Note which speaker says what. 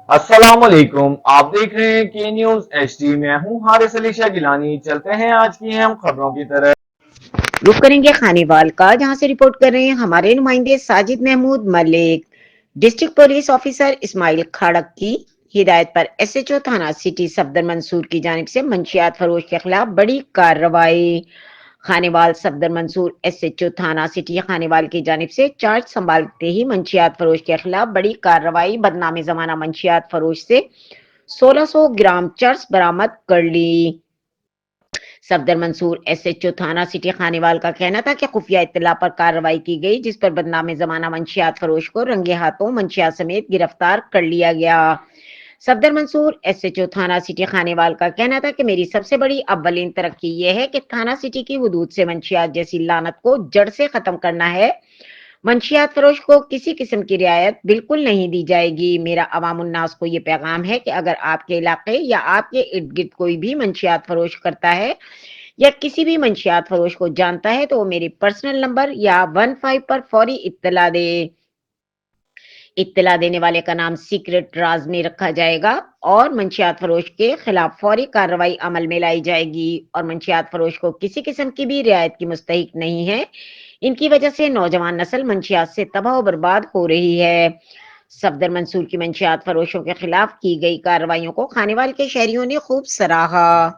Speaker 1: السلام علیکم، آپ دیکھ رہے ہیں کے نیوز ایچ ڈی۔ میں ہوں حارث علی شاہ گیلانی۔ چلتے ہیں آج کی اہم خبروں کی طرف۔
Speaker 2: رخ کریں گے خانے وال کا، جہاں سے رپورٹ کر رہے ہیں ہمارے نمائندے ساجد محمود ملک۔ ڈسٹرکٹ پولیس آفیسر اسماعیل کھڑک کی ہدایت پر ایس ایچ او تھانہ سٹی صفدر منصور کی جانب سے منشیات فروش کے خلاف بڑی کارروائی۔ خانے وال صفدر منصور ایس ایچ او تھانہ سٹی خانے وال کی جانب سے چارج سنبھالتے ہی منشیات فروش کے خلاف بڑی کارروائی۔ بدنام زمانہ منشیات فروش سے 1600 گرام چرس برآمد کر لی۔ صفدر منصور ایس ایچ او تھانہ سٹی خانے وال کا کہنا تھا کہ خفیہ اطلاع پر کارروائی کی گئی، جس پر بدنام زمانہ منشیات فروش کو رنگے ہاتھوں منشیات سمیت گرفتار کر لیا گیا۔ صفدر منصور ایس ایچ او تھانہ سٹی خانے وال کا کہنا تھا کہ میری سب سے بڑی اولین ترقی یہ ہے کہ تھانہ سٹی کی حدود سے منشیات جیسی لعنت کو جڑ سے ختم کرنا ہے۔ منشیات فروش کو کسی قسم کی رعایت بالکل نہیں دی جائے گی۔ میرا عوام الناس کو یہ پیغام ہے کہ اگر آپ کے علاقے یا آپ کے ارد گرد کوئی بھی منشیات فروش کرتا ہے یا کسی بھی منشیات فروش کو جانتا ہے تو وہ میرے پرسنل نمبر یا 15 پر فوری اطلاع دے۔ اطلاع دینے والے کا نام سیکرٹ راز میں رکھا جائے گا اور منشیات فروش کے خلاف فوری کارروائی عمل میں لائی جائے گی، اور منشیات فروش کو کسی قسم کی بھی رعایت کی مستحق نہیں ہے۔ ان کی وجہ سے نوجوان نسل منشیات سے تباہ و برباد ہو رہی ہے۔ صفدر منصور کی منشیات فروشوں کے خلاف کی گئی کارروائیوں کو خانے وال کے شہریوں نے خوب سراہا۔